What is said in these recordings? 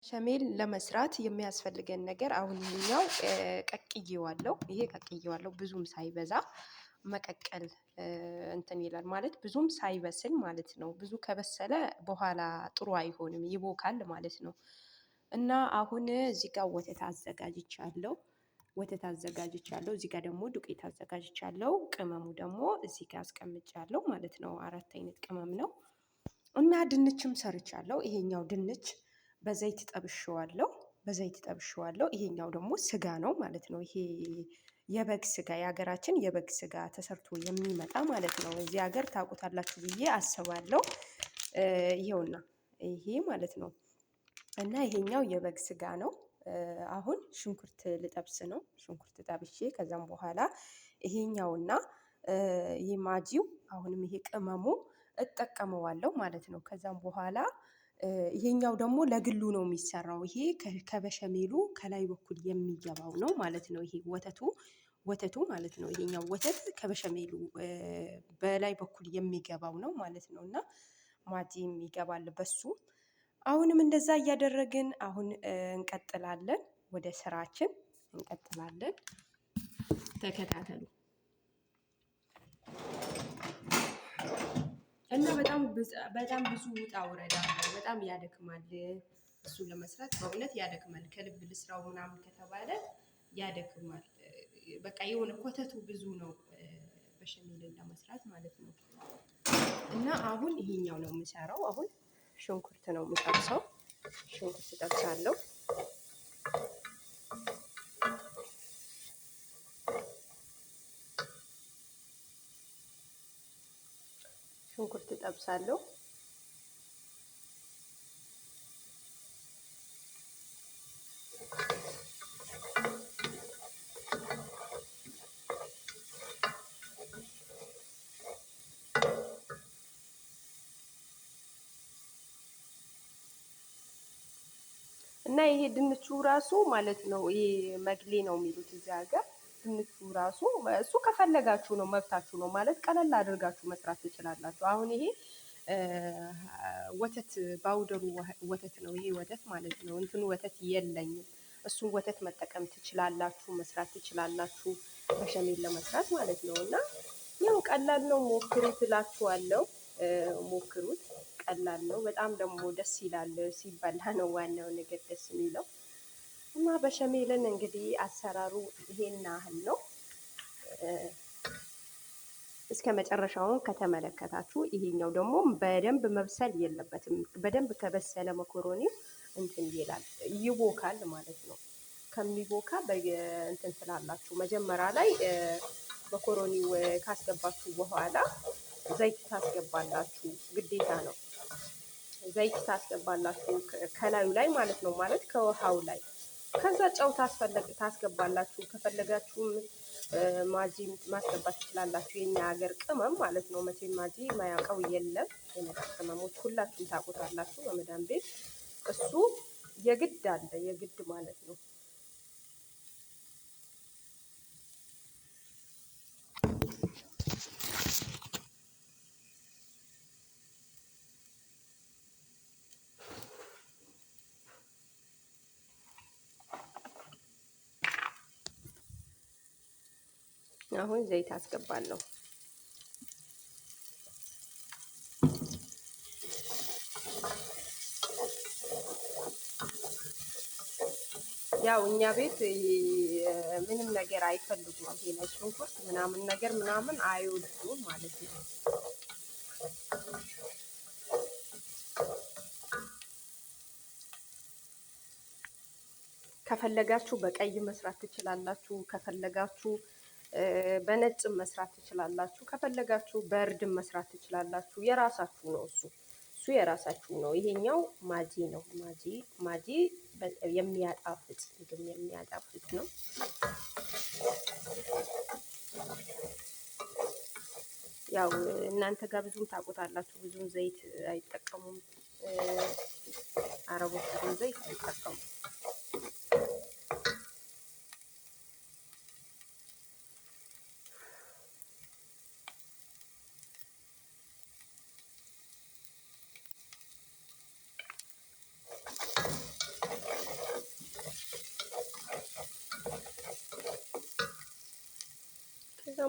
ሸሜል ለመስራት የሚያስፈልገን ነገር አሁን ይሄኛው ቀቅዬዋለሁ። ይሄ ቀቅዬዋለሁ ብዙም ሳይበዛ መቀቀል እንትን ይላል ማለት ብዙም ሳይበስል ማለት ነው። ብዙ ከበሰለ በኋላ ጥሩ አይሆንም ይቦካል ማለት ነው። እና አሁን እዚህ ጋር ወተት አዘጋጅቻለሁ። ወተት አዘጋጅቻለሁ እዚህ ጋር ደግሞ ዱቄት አዘጋጅቻለሁ። ቅመሙ ደግሞ እዚህ ጋር አስቀምጫለሁ ማለት ነው። አራት አይነት ቅመም ነው። እና ድንችም ሰርቻለሁ። ይሄኛው ድንች በዘይት ጠብሼዋለሁ። በዘይት ጠብሼዋለሁ። ይሄኛው ደግሞ ስጋ ነው ማለት ነው። ይሄ የበግ ስጋ የሀገራችን የበግ ስጋ ተሰርቶ የሚመጣ ማለት ነው። እዚህ ሀገር ታውቁታላችሁ ብዬ አስባለሁ። ይሄውና ይሄ ማለት ነው። እና ይሄኛው የበግ ስጋ ነው። አሁን ሽንኩርት ልጠብስ ነው። ሽንኩርት ጠብሼ ከዛም በኋላ ይሄኛውና ይሄ ማጂው አሁንም ይሄ ቅመሙ እጠቀመዋለሁ ማለት ነው። ከዛም በኋላ ይሄኛው ደግሞ ለግሉ ነው የሚሰራው። ይሄ ከበሸሜሉ ከላይ በኩል የሚገባው ነው ማለት ነው። ይሄ ወተቱ ማለት ነው። ይሄኛው ወተት ከበሸሜሉ በላይ በኩል የሚገባው ነው ማለት ነው። እና ማጂም ይገባል በሱ። አሁንም እንደዛ እያደረግን አሁን እንቀጥላለን። ወደ ስራችን እንቀጥላለን። ተከታተሉ። እና በጣም ብዙ ውጣ ውረድ አለው። በጣም ያደክማል። እሱን ለመስራት በእውነት ያደክማል። ከልብ ልስራው ምናምን ከተባለ ያደክማል። በቃ የሆነ ኮተቱ ብዙ ነው። በሸሜልን ለመስራት ማለት ነው። እና አሁን ይሄኛው ነው የምሰራው። አሁን ሽንኩርት ነው የምጠብሰው። ሽንኩርት እጠብሳለሁ። ሽንኩርት እጠብሳለሁ። እና ይሄ ድንቹ ራሱ ማለት ነው። ይሄ መግሌ ነው የሚሉት እዚህ ሀገር። ድንቹ ራሱ እሱ ከፈለጋችሁ ነው መብታችሁ ነው ማለት ቀለል አድርጋችሁ መስራት ትችላላችሁ። አሁን ይሄ ወተት ባውደሩ ወተት ነው። ይሄ ወተት ማለት ነው። እንትኑ ወተት የለኝም። እሱን ወተት መጠቀም ትችላላችሁ መስራት ትችላላችሁ። በሸሜል ለመስራት ማለት ነው። እና ያው ቀላል ነው ሞክሩት እላችኋለሁ። ሞክሩት ቀላል ነው። በጣም ደግሞ ደስ ይላል ሲበላ ነው ዋናው ነገር ደስ የሚለው። እና በሸሜልን እንግዲህ አሰራሩ ይሄን ያህል ነው። እስከ መጨረሻውን ከተመለከታችሁ ይሄኛው ደግሞ በደንብ መብሰል የለበትም። በደንብ ከበሰለ መኮሮኒው እንትን ይላል ይቦካል ማለት ነው። ከሚቦካ እንትን ትላላችሁ መጀመሪያ ላይ መኮሮኒው ካስገባችሁ በኋላ ዘይት ታስገባላችሁ ግዴታ ነው። ዘይት ታስገባላችሁ ከላዩ ላይ ማለት ነው። ማለት ከውሃው ላይ ከዛ ጨው ታስገባላችሁ። ከፈለጋችሁም ማጂ ማስገባት ትችላላችሁ። የኛ ሀገር ቅመም ማለት ነው። መቼም ማጂ ማያውቀው የለም። የመዳም ቅመሞች ሁላችሁም ታውቁታላችሁ። በመዳም ቤት እሱ የግድ አለ የግድ ማለት ነው። አሁን ዘይት አስገባለሁ። ያው እኛ ቤት ምንም ነገር አይፈልጉም። ይሄ ነጭ ሽንኩርት ምናምን ነገር ምናምን አይወዱም ማለት ነው። ከፈለጋችሁ በቀይ መስራት ትችላላችሁ። ከፈለጋችሁ በነጭም መስራት ትችላላችሁ። ከፈለጋችሁ በእርድም መስራት ትችላላችሁ። የራሳችሁ ነው እሱ የራሳችሁ ነው። ይሄኛው ማጂ ነው። ማጂ የሚያጣፍጥ ምግብ የሚያጣፍጥ ነው። ያው እናንተ ጋር ብዙም ታውቁታላችሁ። ብዙም ዘይት አይጠቀሙም። አረቦች ብዙም ዘይት አይጠቀሙም።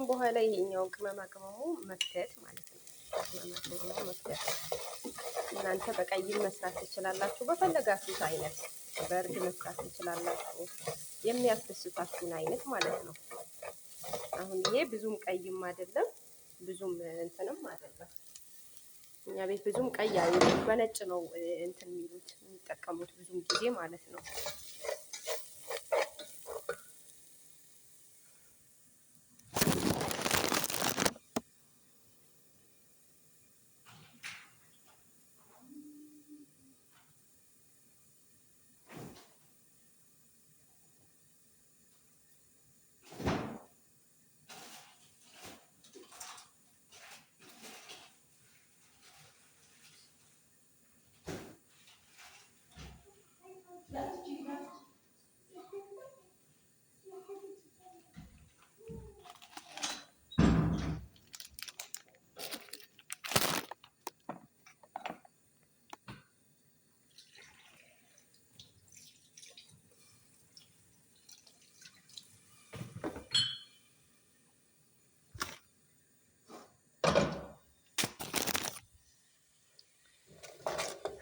በኋላ ይሄኛውን ቅመማ ቅመሙ መክተት ማለት ነው። ቅመማ ቅመሙ መክተት እናንተ በቀይም መስራት ትችላላችሁ፣ በፈለጋችሁት አይነት በእርድ መስራት ትችላላችሁ፣ የሚያስደስታችሁን አይነት ማለት ነው። አሁን ይሄ ብዙም ቀይም አይደለም ብዙም እንትንም አይደለም። እኛ ቤት ብዙም ቀይ አይደለም፣ በነጭ ነው እንትን የሚሉት የሚጠቀሙት ብዙም ጊዜ ማለት ነው።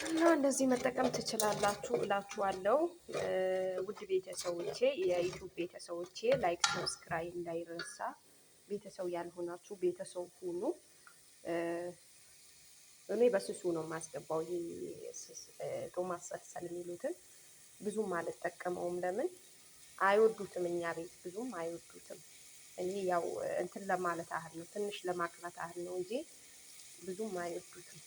እና እንደዚህ መጠቀም ትችላላችሁ እላችኋለሁ። ውድ ቤተሰቦቼ፣ የዩቲዩብ ቤተሰቦቼ ላይክ ሰብስክራይብ እንዳይረሳ። ቤተሰብ ያልሆናችሁ ቤተሰብ ሁኑ። እኔ በስሱ ነው የማስገባው። ይሄ ቶማስ ሰልሰል የሚሉትን ብዙም አልጠቀመውም። ለምን አይወዱትም? እኛ ቤት ብዙም አይወዱትም። እኔ ያው እንትን ለማለት ያህል ነው፣ ትንሽ ለማቅላት ያህል ነው እንጂ ብዙም አይወዱትም።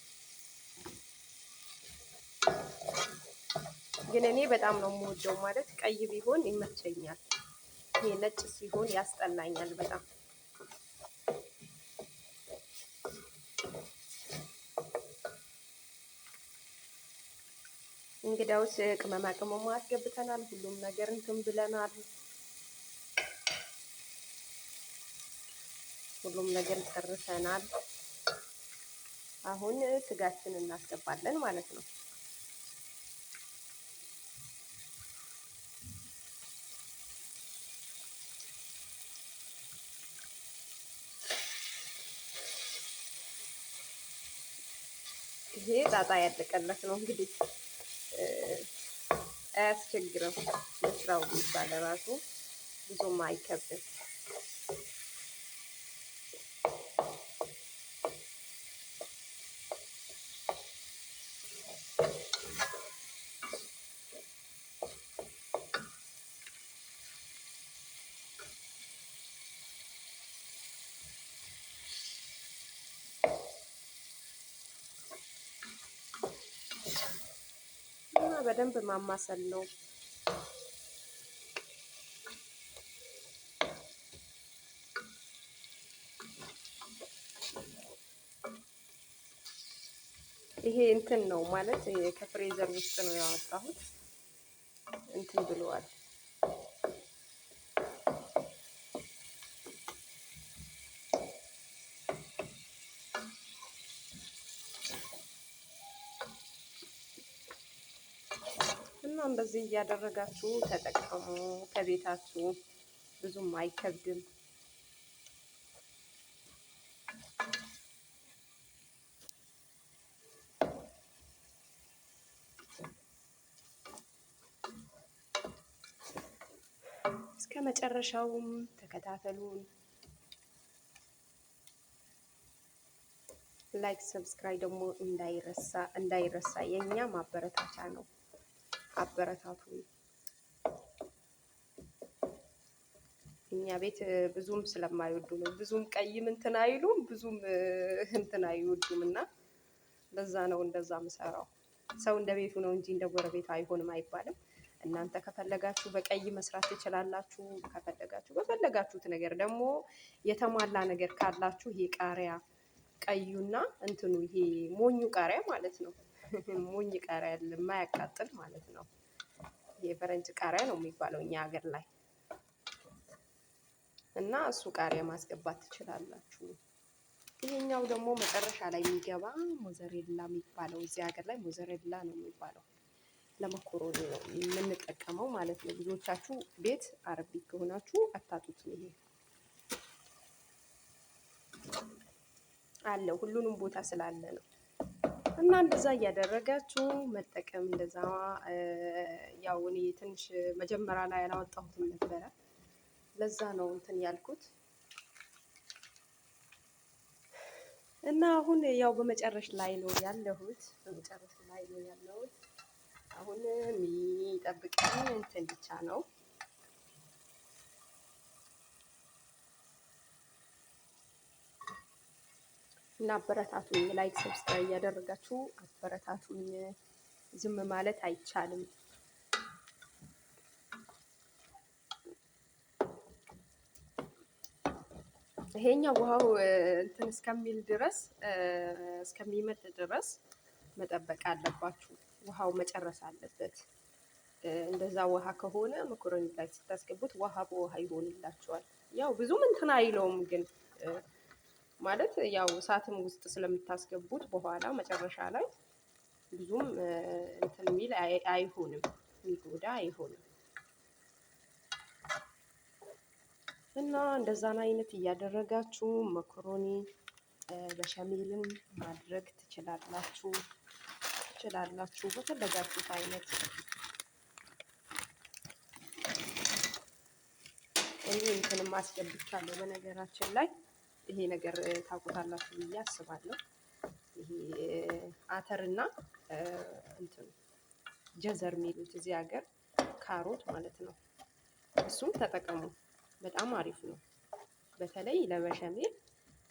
ግን እኔ በጣም ነው የምወደው። ማለት ቀይ ቢሆን ይመቸኛል። ይሄ ነጭ ሲሆን ያስጠላኛል በጣም። እንግዲያውስ ቅመማ ቅመማ አስገብተናል። ሁሉም ነገር እንትን ብለናል። ሁሉም ነገር ጨርሰናል። አሁን ስጋችንን እናስገባለን ማለት ነው። ይሄ ጣጣ ያለቀለት ነው እንግዲህ አያስቸግርም። መስራው ቢባል ራሱ ብዙም አይከብድም። እና በደንብ ማማሰል ነው። ይሄ እንትን ነው ማለት ከፍሬዘር ውስጥ ነው ያወጣሁት። እንትን ብለዋል። እና እንደዚህ እያደረጋችሁ ተጠቀሙ። ከቤታችሁ ብዙም አይከብድም። እስከ መጨረሻውም ተከታተሉን። ላይክ ሰብስክራይብ ደግሞ እንዳይረሳ የኛ ማበረታቻ ነው። አበረታቱ። እኛ ቤት ብዙም ስለማይወዱ ነው። ብዙም ቀይም እንትን አይሉም፣ ብዙም እንትን አይወዱም እና ለዛ ነው እንደዛ ምሰራው። ሰው እንደ ቤቱ ነው እንጂ እንደ ጎረቤቱ አይሆንም አይባልም። እናንተ ከፈለጋችሁ በቀይ መስራት ትችላላችሁ። ከፈለጋችሁ በፈለጋችሁት ነገር ደግሞ የተሟላ ነገር ካላችሁ ይሄ ቃሪያ ቀዩና እንትኑ ይሄ ሞኙ ቃሪያ ማለት ነው። ሞኝ ቃሪያ የማያቃጥል ማለት ነው። ይሄ ፈረንጅ ቃሪያ ነው የሚባለው እኛ ሀገር ላይ እና እሱ ቃሪያ ማስገባት ትችላላችሁ። ይሄኛው ደግሞ መጨረሻ ላይ የሚገባ ሞዘሬላ የሚባለው እዚህ ሀገር ላይ ሞዘሬላ ነው የሚባለው። ለመኮሮኒ ነው የምንጠቀመው ማለት ነው። ብዙዎቻችሁ ቤት አረቢክ ከሆናችሁ አታጡትም። ይሄ አለው ሁሉንም ቦታ ስላለ ነው። እና እንደዛ እያደረጋችሁ መጠቀም እንደዛ። ያው እኔ ትንሽ መጀመሪያ ላይ አላወጣሁትም ነበረ፣ ለዛ ነው እንትን ያልኩት። እና አሁን ያው በመጨረሻ ላይ ነው ያለሁት፣ በመጨረሻ ላይ ነው ያለሁት። አሁን የሚጠብቀኝ እንትን ብቻ ነው። እና አበረታቱኝ፣ ላይክ ሰብስክራይብ እያደረጋችሁ አበረታቱኝ። ዝም ማለት አይቻልም። ይሄኛው ውሃው እንትን እስከሚል ድረስ እስከሚመጥ ድረስ መጠበቅ አለባችሁ። ውሃው መጨረስ አለበት። እንደዛ ውሃ ከሆነ መኮረኒ ላይ ስታስገቡት ውሃ በውሃ ይሆንላችኋል። ያው ብዙም እንትን አይለውም ግን ማለት ያው እሳትም ውስጥ ስለምታስገቡት በኋላ መጨረሻ ላይ ብዙም እንትን የሚል አይሆንም፣ የሚጎዳ አይሆንም። እና እንደዛን አይነት እያደረጋችሁ መኮሮኒ በሸሜልም ማድረግ ትችላላችሁ በፈለጋችሁት አይነት። እኔ እንትንም አስገብቻለሁ በነገራችን ላይ ይሄ ነገር ታውቁታላችሁ ብዬ አስባለሁ። ይሄ አተርና እንትን ጀዘር የሚሉት እዚህ ሀገር ካሮት ማለት ነው። እሱም ተጠቀሙ፣ በጣም አሪፍ ነው። በተለይ ለበሸሜል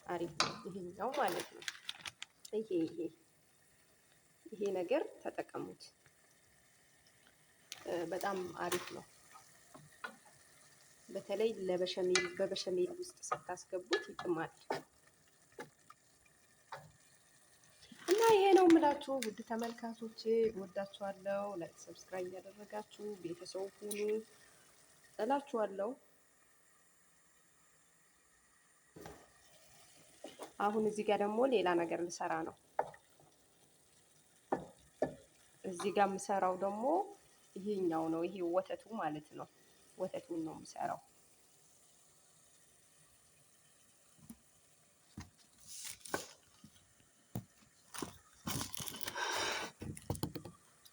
አሪፍ ነው ይሄኛው ማለት ነው። ይሄ ነገር ተጠቀሙት፣ በጣም አሪፍ ነው። በተለይ ለበሸሜል በበሸሜል ውስጥ ስታስገቡት ይጥማል። እና ይሄ ነው የምላችሁ ውድ ተመልካቾቼ፣ እወዳችኋለሁ። ላይክ ሰብስክራይብ እያደረጋችሁ ቤተሰብ ሁኑ እላችኋለሁ። አሁን እዚህ ጋር ደግሞ ሌላ ነገር ልሰራ ነው። እዚህ ጋር የምሰራው ደግሞ ይሄኛው ነው። ይሄ ወተቱ ማለት ነው። ወተቱን ነው የምሰራው።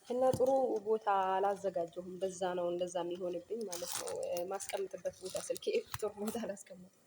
እና ጥሩ ቦታ አላዘጋጀሁም። በዛ ነው እንደዛ የሚሆንብኝ ማለት ነው። ማስቀምጥበት ቦታ ስልኬ ጥሩ ቦታ አላስቀምጥም።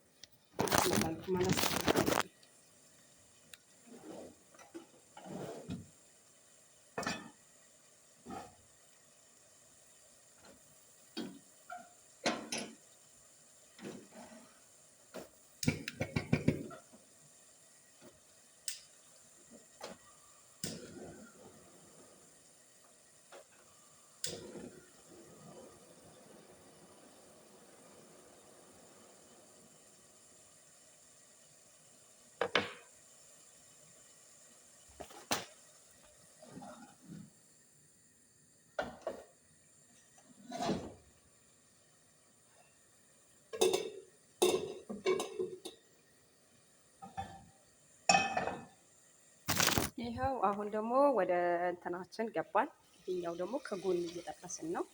ይኸው አሁን ደግሞ ወደ እንትናችን ገባን። ይሄኛው ደግሞ ከጎን እየጠቀስን ነው።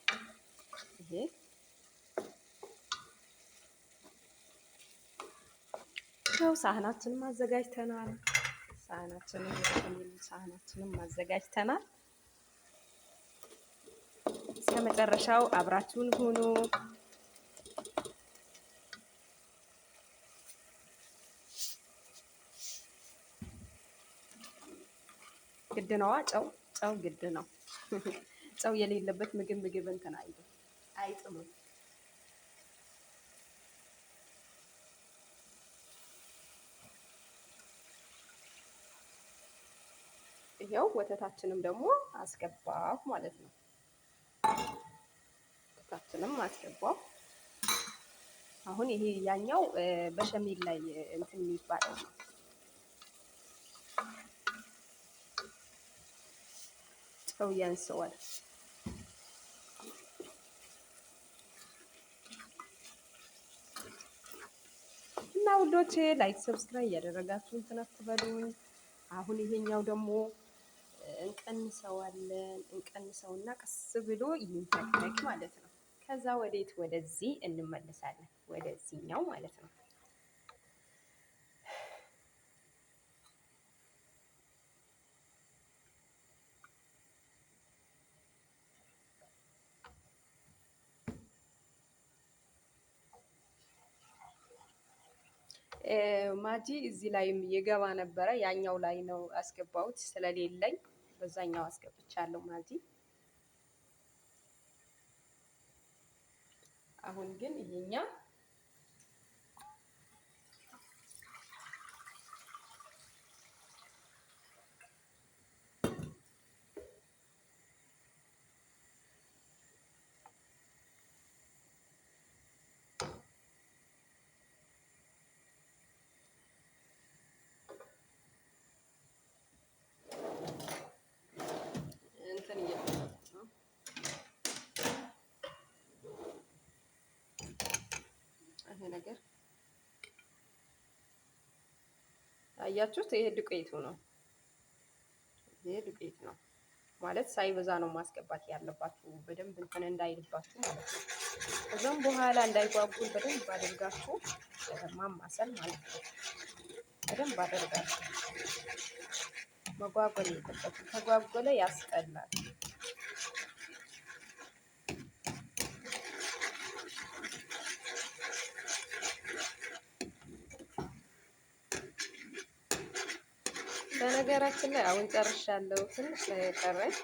ይሄ ይኸው ሳህናችንም አዘጋጅተናል። ሳህናችንም አዘጋጅተናል። እስከ መጨረሻው አብራችሁን ሁኑ። ግድ ነዋ። ጨው ግድ ነው። ጨው የሌለበት ምግብ እንትን አይጥምም። ይሄው ወተታችንም ደግሞ አስገባሁ ማለት ነው። ወተታችንም አስገባሁ። አሁን ይሄ ያኛው በሸሜል ላይ እንትን የሚባለው ነው። ጨው ያንሰዋል። እና ውዶቼ ላይክ ሰብስክራይብ እያደረጋችሁ እንትን አትበሉኝ። አሁን ይሄኛው ደግሞ እንቀንሰውና ቀስ ብሎ ይንተክተክ ማለት ነው። ከዛ ወደዚህ እንመለሳለን፣ ወደዚህኛው ማለት ነው። ማጂ እዚህ ላይም የገባ ነበረ። ያኛው ላይ ነው አስገባሁት ስለሌለኝ በዛኛው አስገብቻለሁ ማጂ። አሁን ግን ይሄኛው እንትን እየፈለኩ ነው። ይሄ ነገር አያችሁት? ይሄ ዱቄቱ ነው። ይሄ ዱቄት ነው ማለት ሳይበዛ ነው ማስገባት ያለባችሁ፣ በደንብ እንትን እንዳይልባችሁ ማለት ነው። ከዛም በኋላ እንዳይጓጉል በደንብ አድርጋችሁ ማማሰል ማለት ነው። በደንብ አድርጋችሁ መጓጎል የለበትም። ተጓጎለ ያስጠላል። በነገራችን ላይ አሁን ጨርሻለሁ። ትንሽ ነው የቀረኝ።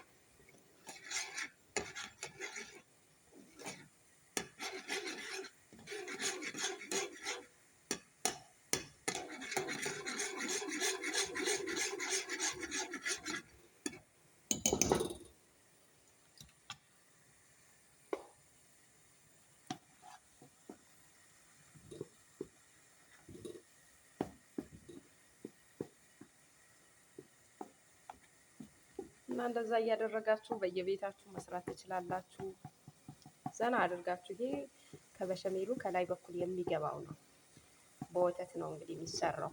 እና እንደዛ እያደረጋችሁ በየቤታችሁ መስራት ትችላላችሁ። ዘና አድርጋችሁ። ይሄ ከበሸሜሉ ከላይ በኩል የሚገባው ነው። በወተት ነው እንግዲህ የሚሰራው።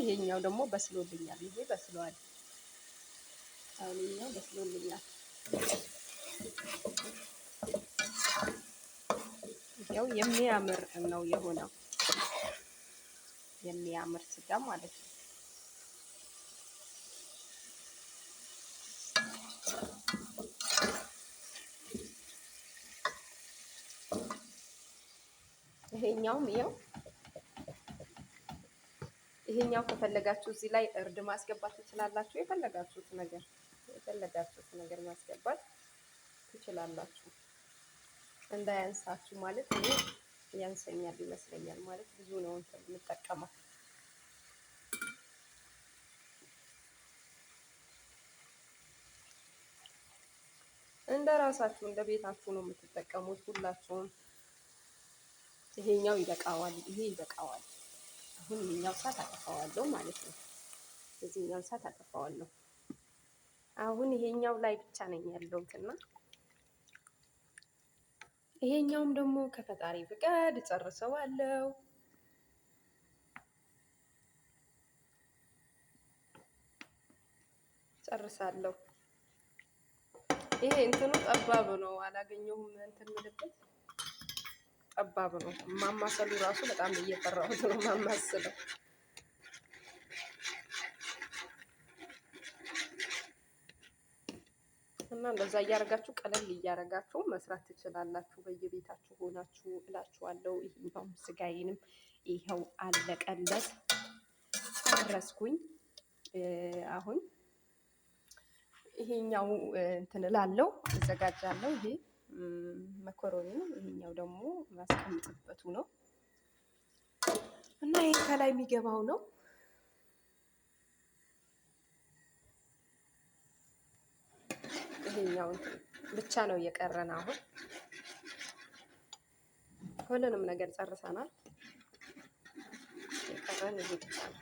ይሄኛው ደግሞ በስሎልኛል። ይሄ በስሏል። አሁን ይሄኛው በስሎልኛል። ይሄው የሚያምር ነው የሆነው። የሚያምር ስጋ ማለት ነው። ይሄኛውም ይሄኛው ከፈለጋችሁ እዚህ ላይ እርድ ማስገባት ትችላላችሁ። የፈለጋችሁት ነገር ማስገባት ትችላላችሁ። እንዳያንሳችሁ ማለት እኔ ያንሰኛል ይመስለኛል ማለት ብዙ ነው የምጠቀመው። እንደ ራሳችሁ እንደ ቤታችሁ ነው የምትጠቀሙት ሁላችሁም። ይሄኛው ይበቃዋል፣ ይሄ ይበቃዋል። አሁን ይሄኛው እሳት አጠፋዋለሁ ማለት ነው። እዚህኛው እሳት አጠፋዋለሁ። አሁን ይሄኛው ላይ ብቻ ነኝ ያለሁትና ይሄኛውም ደግሞ ከፈጣሪ ፍቃድ እጨርሰዋለሁ። ጨርሳለሁ። ይሄ እንትኑ ጠባብ ነው፣ አላገኘሁም እንትን ምልክት ጠባብ ነው። ማማሰሉ ራሱ በጣም እየፈራሁት ነው ማማሰለው። እና እንደዛ እያደረጋችሁ ቀለል እያደረጋችሁ መስራት ትችላላችሁ በየቤታችሁ ሆናችሁ እላችኋለሁ። ይሄኛው ስጋዬንም ይኸው አለቀለት፣ ጨረስኩኝ። አሁን ይሄኛው እንትን እላለሁ አዘጋጃለሁ። ይሄ መኮሮኒ ነው። ይሄኛው ደግሞ ማስቀምጥበቱ ነው እና ይሄ ከላይ የሚገባው ነው። ይሄኛው ብቻ ነው የቀረን። አሁን ሁሉንም ነገር ጨርሰናል። የቀረን ይሄ ብቻ ነው።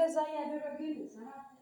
እንደዛ እያደረግን እንሰራለን።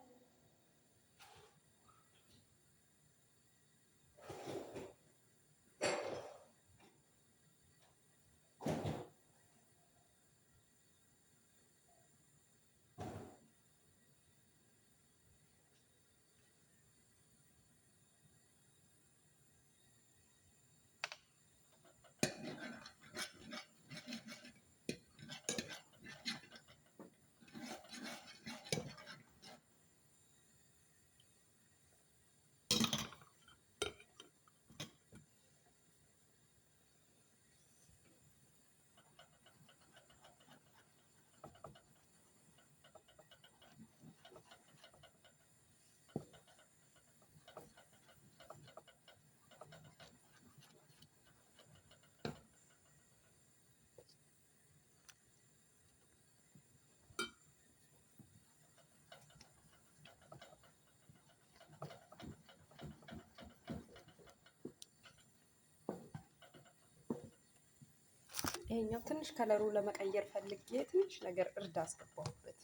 ይሄኛው ትንሽ ከለሩ ለመቀየር ፈልጌ ትንሽ ነገር እርድ አስገባሁበት።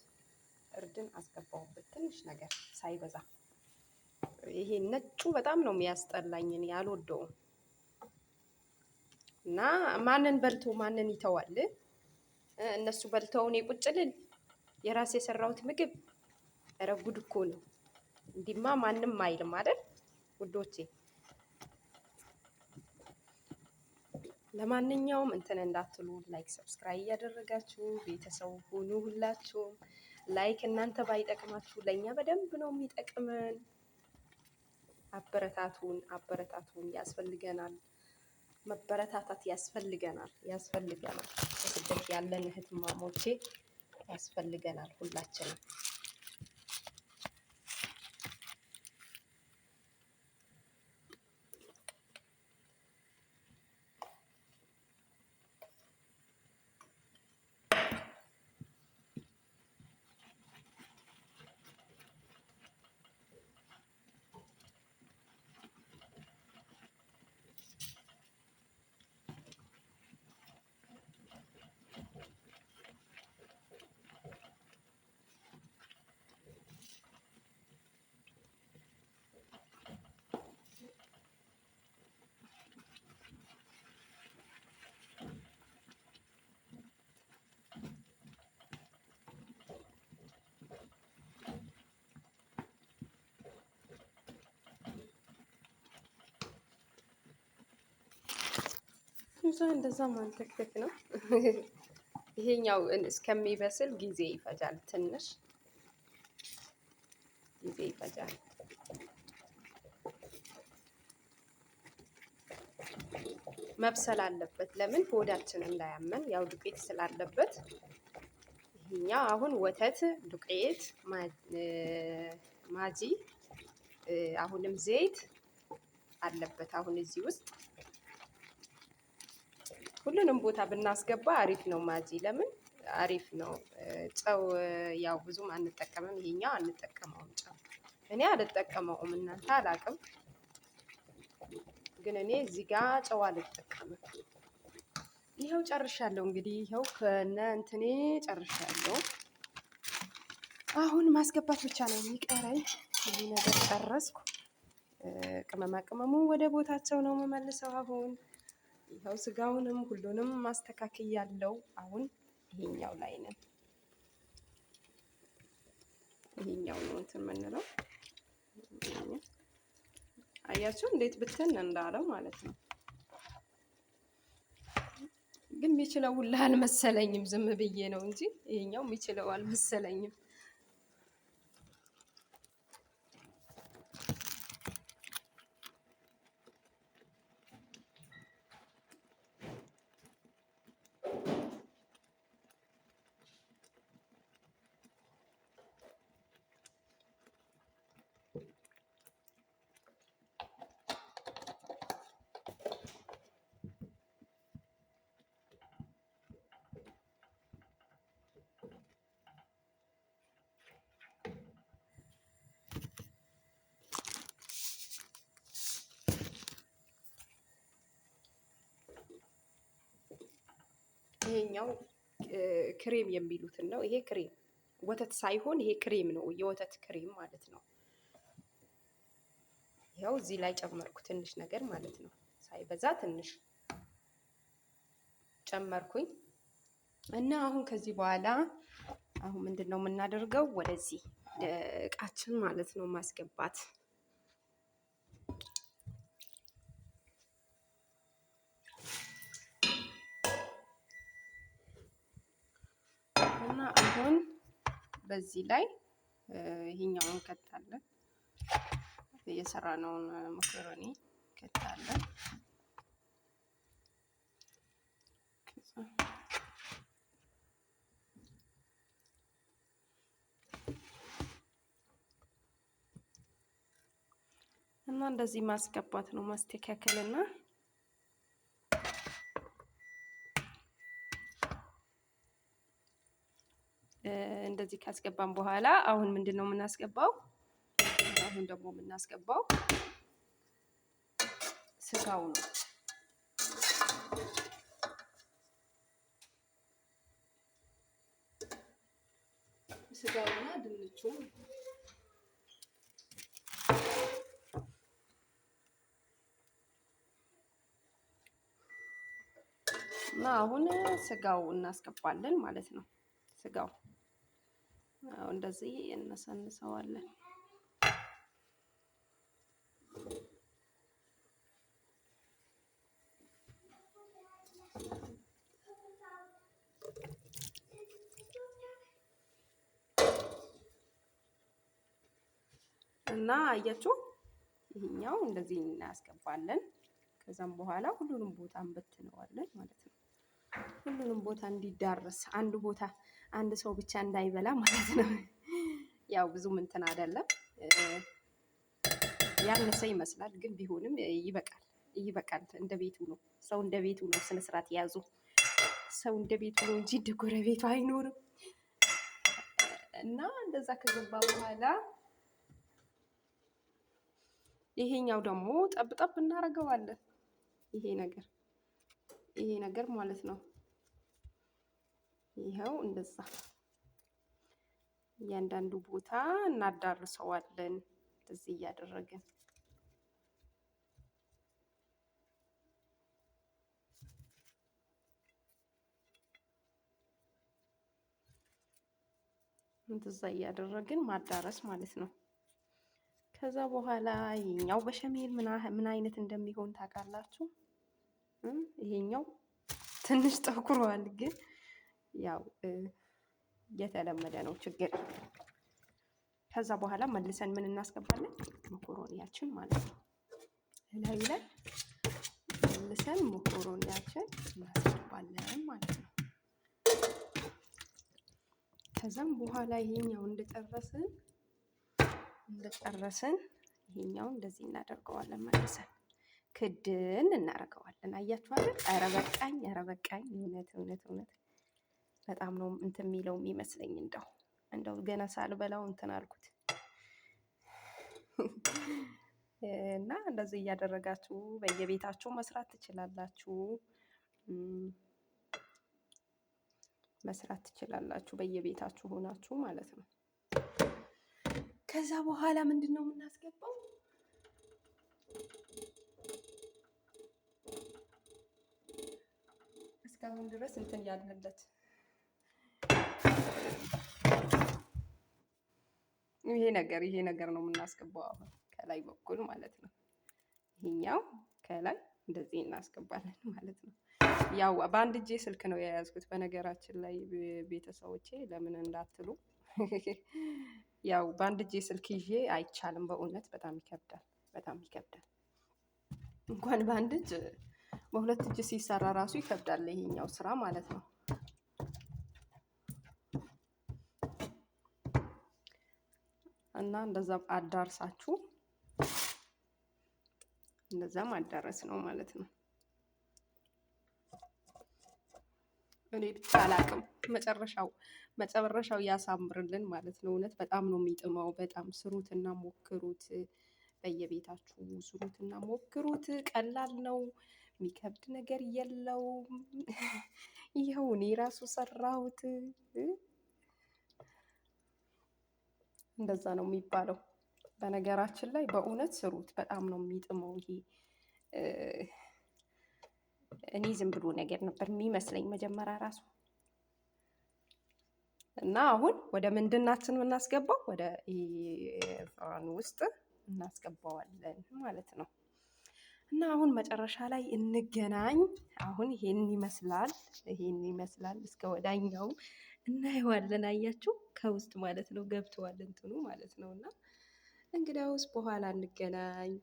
እርድን አስገባሁበት ትንሽ ነገር ሳይበዛ። ይሄ ነጩ በጣም ነው የሚያስጠላኝ፣ እኔ አልወደውም። እና ማንን በልቶ ማንን ይተዋል? እነሱ በልተው እኔ ቁጭ ልል የራሴ የሰራሁት ምግብ። ኧረ ጉድ እኮ ነው። እንዲማ ማንም አይልም አይደል ውዶቼ? ለማንኛውም እንትን እንዳትሉ ላይክ ሰብስክራይብ እያደረጋችሁ ቤተሰብ ሁኑ። ሁላችሁም ላይክ እናንተ ባይጠቅማችሁ ለእኛ በደንብ ነው የሚጠቅመን። አበረታቱን፣ አበረታቱን። ያስፈልገናል፣ መበረታታት ያስፈልገናል፣ ያስፈልገናል። በስደት ያለን እህትማሞቼ ያስፈልገናል ሁላችንም። እንደዛ ማንተክተክ ነው። ይሄኛው እስከሚበስል ጊዜ ይፈጃል፣ ትንሽ ጊዜ ይፈጃል። መብሰል አለበት። ለምን ሆዳችን እንዳያመን፣ ያው ዱቄት ስላለበት። ይሄኛው አሁን ወተት፣ ዱቄት፣ ማጂ፣ አሁንም ዘይት አለበት። አሁን እዚህ ውስጥ ሁሉንም ቦታ ብናስገባ አሪፍ ነው። ማጂ ለምን አሪፍ ነው። ጨው ያው ብዙም አንጠቀምም፣ ይሄኛው አንጠቀመውም ጨው። እኔ አልጠቀመውም፣ እናንተ አላቅም፣ ግን እኔ እዚህ ጋር ጨው አልጠቀምም። ይኸው ጨርሻለሁ። እንግዲህ ይኸው ከነ እንትኔ ጨርሻለሁ። አሁን ማስገባት ብቻ ነው የሚቀረኝ። ይህ ነገር ጨረስኩ። ቅመማ ቅመሙ ወደ ቦታቸው ነው የምመልሰው አሁን። ይኸው ስጋውንም ሁሉንም ማስተካከያለሁ። አሁን ይሄኛው ላይ ነን። ይሄኛው ነው እንትን የምንለው። አያችሁ እንዴት ብትን እንዳለው ማለት ነው። ግን የሚችለው ሁላ አልመሰለኝም። ዝም ብዬ ነው እንጂ ይሄኛው የሚችለው አልመሰለኝም። ይሄኛው ክሬም የሚሉትን ነው። ይሄ ክሬም ወተት ሳይሆን ይሄ ክሬም ነው፣ የወተት ክሬም ማለት ነው። ያው እዚህ ላይ ጨመርኩ ትንሽ ነገር ማለት ነው። ሳይበዛ ትንሽ ጨመርኩኝ እና አሁን ከዚህ በኋላ አሁን ምንድን ነው የምናደርገው? ወደዚህ እቃችን ማለት ነው ማስገባት እና አሁን በዚህ ላይ ይሄኛውን ከታለን የሰራነውን መኮረኒ ከታለን። እና እንደዚህ ማስገባት ነው ማስተካከልና እንደዚህ ካስገባን በኋላ አሁን ምንድን ነው የምናስገባው? አሁን ደግሞ የምናስገባው ስጋው ነው። ስጋውና ድንቹ እና አሁን ስጋው እናስገባለን ማለት ነው። ስጋው አሁን እንደዚህ እነሰንሰዋለን። እና አያችሁ ይሄኛው እንደዚህ እናስገባለን። ከዛም በኋላ ሁሉንም ቦታ እንበትነዋለን ማለት ነው። ሁሉንም ቦታ እንዲዳረስ አንድ ቦታ አንድ ሰው ብቻ እንዳይበላ ማለት ነው። ያው ብዙም እንትን አይደለም፣ ያነሰ ይመስላል ግን ቢሆንም ይበቃል። ይበቃል። እንደ ቤቱ ነው። ሰው እንደ ቤቱ ነው። ስነ ስርዓት ያዙ። ሰው እንደ ቤቱ ነው እንጂ እንደ ጎረቤቱ አይኖርም። እና እንደዛ ከገባ በኋላ ይሄኛው ደግሞ ጠብጠብ እናደርገዋለን። ይሄ ነገር ማለት ነው። ይኸው እንደዛ እያንዳንዱ ቦታ እናዳርሰዋለን እዚህ እያደረግን እንደዛ እያደረግን ማዳረስ ማለት ነው። ከዛ በኋላ ይሄኛው በሸሜል ምን አይነት እንደሚሆን ታውቃላችሁ? ይሄኛው ትንሽ ጠቁሯል፣ ግን ያው የተለመደ ነው፣ ችግር። ከዛ በኋላ መልሰን ምን እናስገባለን? መኮሮኒያችን ማለት ነው። እላዩ ላይ መልሰን መኮሮኒያችን እናስገባለን ማለት ነው። ከዛም በኋላ ይሄኛው እንደጨረስን ይሄኛው እንደዚህ እናደርገዋለን። መልሰን ክድን እናደርገዋለን። አያችሁ አይደል? ኧረ በቃኝ፣ ኧረ በቃኝ። እውነት በጣም ነው እንትን የሚለው የሚመስለኝ። እንደው ገና ሳልበላው እንትን አልኩት። እና እንደዚህ እያደረጋችሁ በየቤታችሁ መስራት ትችላላችሁ። በየቤታችሁ ሆናችሁ ማለት ነው። ከዛ በኋላ ምንድን ነው የምናስገባው? እስካሁን ድረስ እንትን ያልንለት ይሄ ነገር ነው የምናስገባው አሁን ከላይ በኩል ማለት ነው። ይሄኛው ከላይ እንደዚህ እናስገባለን ማለት ነው። ያው በአንድ እጄ ስልክ ነው የያዝኩት በነገራችን ላይ ቤተሰቦቼ ለምን እንዳትሉ። ያው በአንድ እጄ ስልክ ይዤ አይቻልም። በእውነት በጣም ይከብዳል። እንኳን በአንድ እጅ በሁለት እጅ ሲሰራ ራሱ ይከብዳል ይሄኛው ስራ ማለት ነው። እና እንደዛ አዳርሳችሁ እንደዛ ማዳረስ ነው ማለት ነው። እኔ ብቻ አላቅም፣ መጨረሻው ያሳምርልን ማለት ነው። እውነት በጣም ነው የሚጥመው። በጣም ስሩትና ሞክሩት፣ በየቤታችሁ ስሩትና ሞክሩት። ቀላል ነው፣ የሚከብድ ነገር የለውም። ይኸው እኔ ራሱ ሰራሁት። እንደዛ ነው የሚባለው። በነገራችን ላይ በእውነት ስሩት፣ በጣም ነው የሚጥመው ይሄ። እኔ ዝም ብሎ ነገር ነበር የሚመስለኝ መጀመሪያ ራሱ። እና አሁን ወደ ምንድናችን የምናስገባው ወደ ፍራን ውስጥ እናስገባዋለን ማለት ነው። እና አሁን መጨረሻ ላይ እንገናኝ። አሁን ይሄን ይመስላል፣ ይሄን ይመስላል። እስከ ወዳኛው እናየዋለን። አያችሁ ከውስጥ ማለት ነው ገብተዋል እንትኑ ማለት ነው። እና እንግዲያውስ በኋላ እንገናኝ።